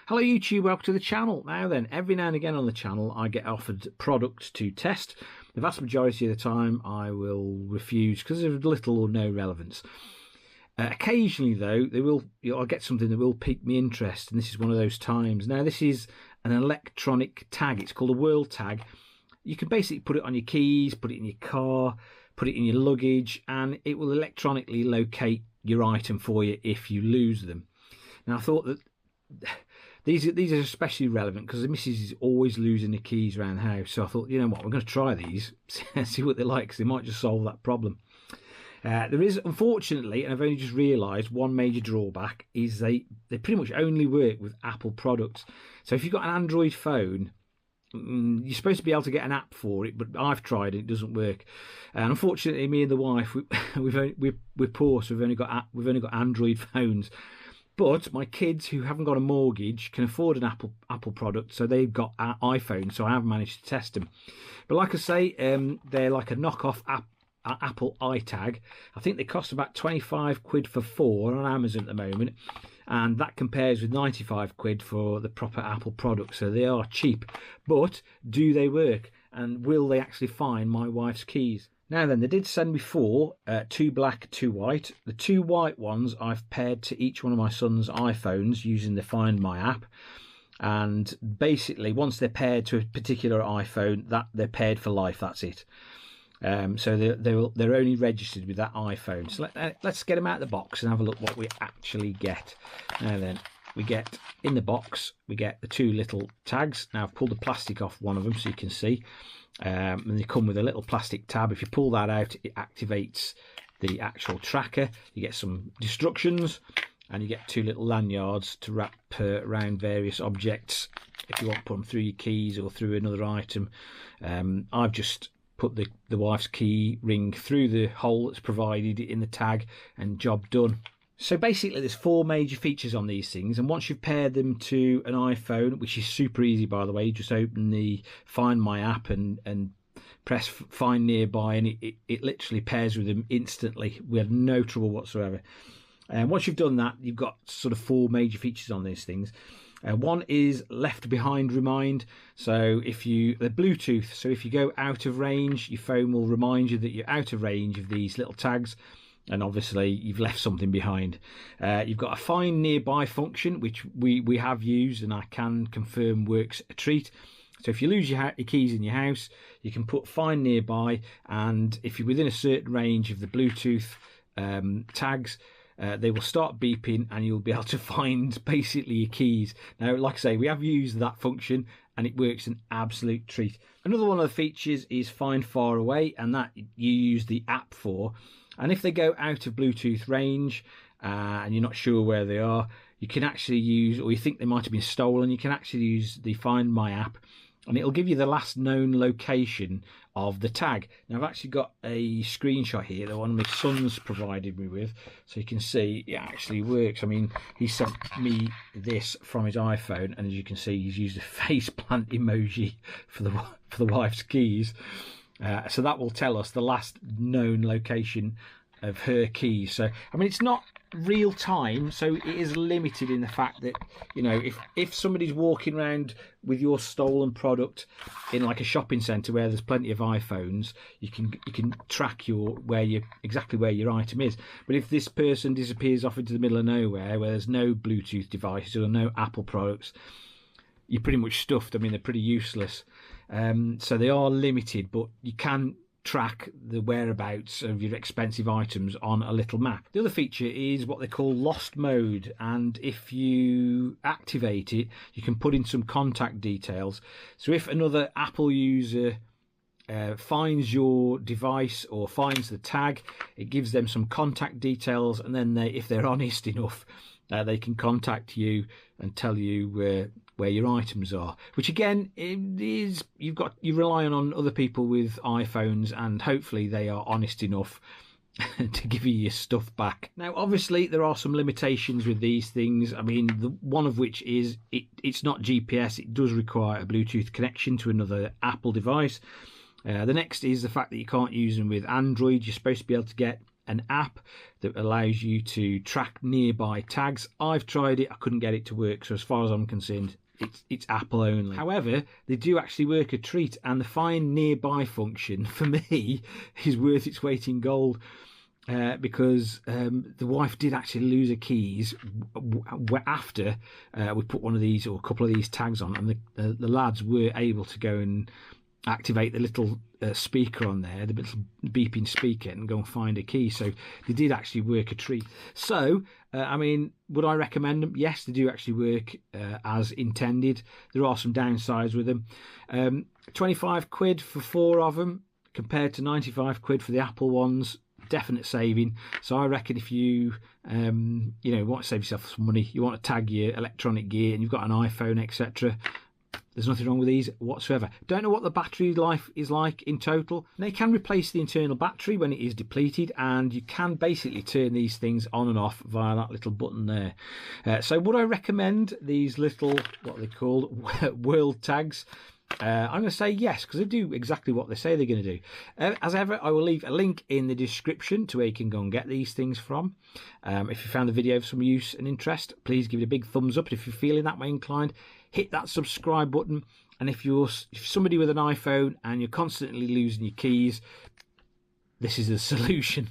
Hello YouTube, welcome to the channel. Now then, every now and again on the channel I get offered products to test. The vast majority of the time I will refuse because there's little or no relevance. Occasionally though, I'll get something that will pique my interest, and this is one of those times. Now this is an electronic tag. It's called a world tag. You can basically put it on your keys, put it in your car, put it in your luggage, and it will electronically locate your item for you if you lose them. Now I thought that these are especially relevant because the missus is always losing the keys around the house. So I thought, you know what, we're going to try these, see what they're like, because they might just solve that problem. There is, unfortunately, and I've only just realised, one major drawback is they pretty much only work with Apple products. So if you've got an Android phone, you're supposed to be able to get an app for it, but I've tried it, it doesn't work. And unfortunately, me and the wife, we're poor, so we've only got Android phones. But my kids who haven't got a mortgage can afford an Apple product, so they've got iPhones, so I have managed to test them. But like I say, they're like a knockoff Apple iTag. I think they cost about 25 quid for 4 on Amazon at the moment, and that compares with 95 quid for the proper Apple product, so they are cheap. But do they work, and will they actually find my wife's keys? Now then, they did send me 4, 2 black, 2 white. The 2 white ones I've paired to each one of my son's iPhones using the Find My app. And basically, once they're paired to a particular iPhone, that they're paired for life, that's it. So they're only registered with that iPhone. So let's get them out of the box and have a look what we actually get. Now then, we get, in the box, we get the 2 little tags. Now I've pulled the plastic off one of them so you can see. And they come with a little plastic tab. If you pull that out, it activates the actual tracker. You get some instructions, and you get 2 little lanyards to wrap around various objects if you want to put them through your keys or through another item. I've just put the wife's key ring through the hole that's provided in the tag, and job done. So basically there's 4 major features on these things, and once you've paired them to an iPhone, which is super easy by the way, you just open the Find My app and press Find Nearby, and it literally pairs with them instantly. We had no trouble whatsoever. And once you've done that, you've got sort of 4 major features on these things. One is left behind remind. So the Bluetooth, so if you go out of range, your phone will remind you that you're out of range of these little tags, and obviously you've left something behind. You've got a Find Nearby function, which we have used, and I can confirm works a treat. So if you lose your keys in your house, you can put Find Nearby, and if you're within a certain range of the Bluetooth tags, they will start beeping and you'll be able to find basically your keys. Now, like I say, we have used that function and it works an absolute treat. Another one of the features is Find Far Away, and that you use the app for. And if they go out of Bluetooth range and you're not sure where they are, you can actually use, or you think they might have been stolen, you can actually use the Find My app, and it'll give you the last known location of the tag. Now I've actually got a screenshot here that one of my sons provided me with, so you can see it actually works. I mean, he sent me this from his iPhone, and as you can see, he's used a face plant emoji for the wife's keys. So that will tell us the last known location of her keys. So I mean, it's not real time, so it is limited in the fact that, you know, if somebody's walking around with your stolen product in like a shopping centre where there's plenty of iPhones, you can track exactly where your item is. But if this person disappears off into the middle of nowhere where there's no Bluetooth devices or no Apple products, you're pretty much stuffed. I mean, they're pretty useless. So they are limited, but you can track the whereabouts of your expensive items on a little map. The other feature is what they call lost mode, and if you activate it, you can put in some contact details. So if another Apple user finds your device or finds the tag, it gives them some contact details, and then if they're honest enough, they can contact you and tell you where your items are, which again is you're relying on other people with iPhones, and hopefully they are honest enough to give you your stuff back. Now obviously there are some limitations with these things. I mean, one of which is it's not GPS. It does require a Bluetooth connection to another Apple device. The next is the fact that you can't use them with Android. You're supposed to be able to get an app that allows you to track nearby tags. I've tried it, I couldn't get it to work, so as far as I'm concerned, it's Apple only. However, they do actually work a treat, and the find nearby function for me is worth its weight in gold. Because the wife did actually lose her keys after we put one of these or a couple of these tags on, and the lads were able to go and activate the little speaker on there, the little beeping speaker, and go and find a key. So they did actually work a treat. So I mean, would I recommend them? Yes, they do actually work as intended. There are some downsides with them. 25 quid for 4 of them compared to 95 quid for the Apple ones. Definite saving. So I reckon if you want to save yourself some money, you want to tag your electronic gear, and you've got an iPhone, etc., there's nothing wrong with these whatsoever. Don't know what the battery life is like in total. They can replace the internal battery when it is depleted, and you can basically turn these things on and off via that little button there. So would I recommend these little, what are they called, world tags? I'm going to say yes, because they do exactly what they say they're going to do. As ever, I will leave a link in the description to where you can go and get these things from. If you found the video of some use and interest, please give it a big thumbs up. And if you're feeling that way inclined, hit that subscribe button. And if you're somebody with an iPhone and you're constantly losing your keys, this is the solution.